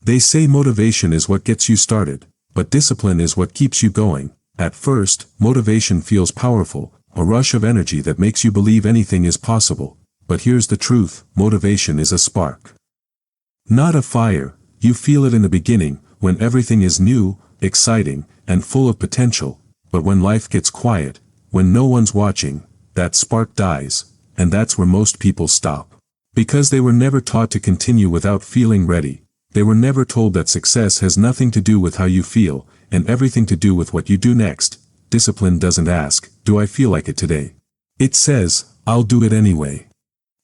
They say motivation is what gets you started, but discipline is what keeps you going. At first, motivation feels powerful, a rush of energy that makes you believe anything is possible. But here's the truth, motivation is a spark. Not a fire. You feel it in the beginning, when everything is new, exciting, and full of potential. But when life gets quiet, when no one's watching, that spark dies, and that's where most people stop. Because they were never taught to continue without feeling ready. They were never told that success has nothing to do with how you feel, and everything to do with what you do next. Discipline doesn't ask, do I feel like it today? It says, I'll do it anyway.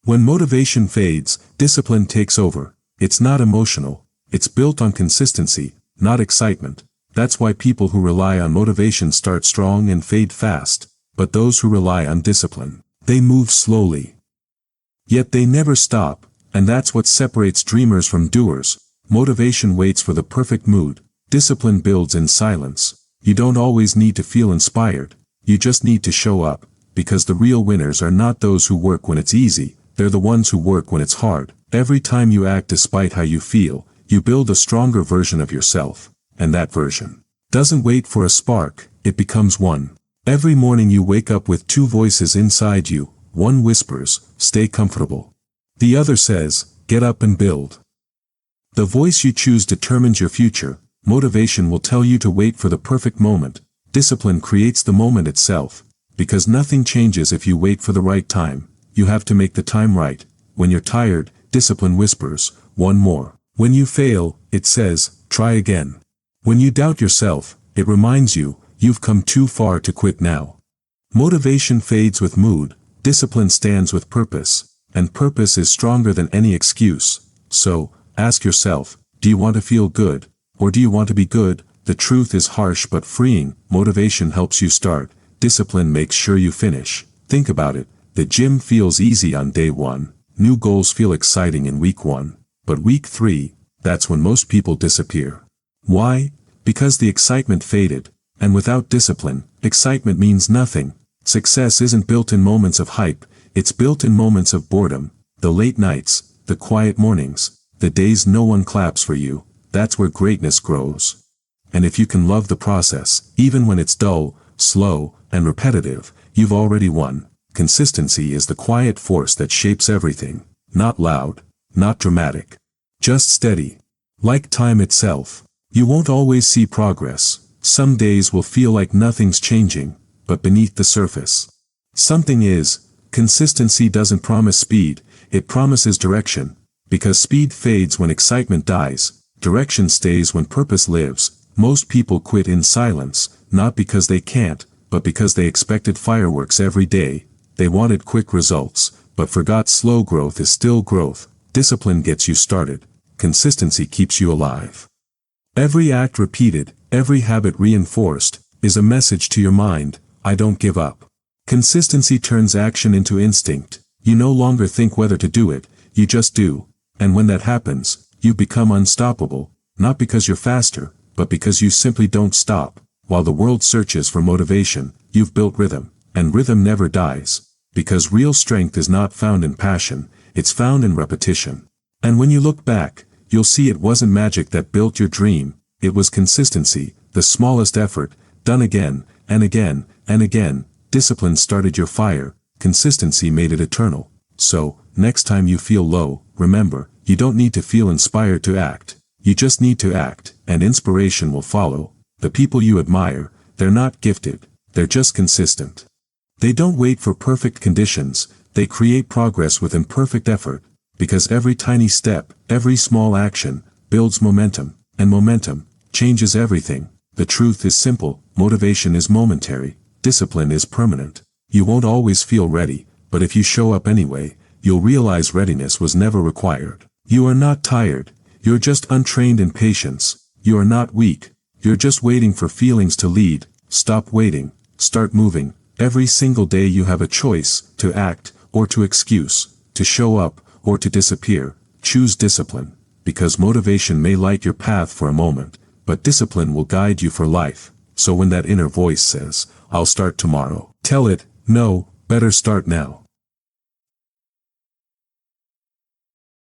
When motivation fades, discipline takes over. It's not emotional. It's built on consistency, not excitement. That's why people who rely on motivation start strong and fade fast. But those who rely on discipline, they move slowly. Yet they never stop, and that's what separates dreamers from doers. Motivation waits for the perfect mood. Discipline builds in silence. You don't always need to feel inspired. You just need to show up, because the real winners are not those who work when it's easy. They're the ones who work when it's hard. Every time you act despite how you feel, you build a stronger version of yourself. And that version doesn't wait for a spark, it becomes one. Every morning you wake up with two voices inside you. One whispers, stay comfortable. The other says, get up and build. The voice you choose determines your future. Motivation will tell you to wait for the perfect moment. Discipline creates the moment itself. Because nothing changes if you wait for the right time. You have to make the time right. When you're tired, discipline whispers, one more. When you fail, it says, try again. When you doubt yourself, it reminds you, you've come too far to quit now. Motivation fades with mood. Discipline stands with purpose. And purpose is stronger than any excuse. So, ask yourself, do you want to feel good? Or do you want to be good? The truth is harsh but freeing. Motivation helps you start. Discipline makes sure you finish. Think about it. The gym feels easy on day 1. New goals feel exciting in week 1. But week 3, that's when most people disappear. Why? Because the excitement faded. And without discipline, excitement means nothing. Success isn't built in moments of hype. It's built in moments of boredom. The late nights, the quiet mornings, the days no one claps for you. That's where greatness grows. And if you can love the process, even when it's dull, slow, and repetitive, you've already won. Consistency is the quiet force that shapes everything. Not loud, not dramatic. Just steady. Like time itself. You won't always see progress. Some days will feel like nothing's changing, but beneath the surface, something is. Consistency doesn't promise speed, it promises direction. Because speed fades when excitement dies. Direction stays when purpose lives. Most people quit in silence, not because they can't, but because they expected fireworks every day. They wanted quick results, but forgot slow growth is still growth. Discipline gets you started. Consistency keeps you alive. Every act repeated, every habit reinforced, is a message to your mind, I don't give up. Consistency turns action into instinct. You no longer think whether to do it, you just do. And when that happens, you become unstoppable, not because you're faster, but because you simply don't stop. While the world searches for motivation, you've built rhythm, and rhythm never dies. Because real strength is not found in passion, it's found in repetition. And when you look back, you'll see it wasn't magic that built your dream, it was consistency, the smallest effort, done again, and again, and again. Discipline started your fire, consistency made it eternal. So, next time you feel low, remember, you don't need to feel inspired to act. You just need to act, and inspiration will follow. The people you admire, they're not gifted, they're just consistent. They don't wait for perfect conditions, they create progress with imperfect effort. Because every tiny step, every small action, builds momentum, and momentum changes everything. The truth is simple, motivation is momentary, discipline is permanent. You won't always feel ready, but if you show up anyway, you'll realize readiness was never required. You are not tired, you're just untrained in patience. You are not weak, you're just waiting for feelings to lead. Stop waiting, start moving. Every single day you have a choice, to act, or to excuse, to show up, or to disappear. Choose discipline, because motivation may light your path for a moment, but discipline will guide you for life. So when that inner voice says, I'll start tomorrow, tell it, no, better start now.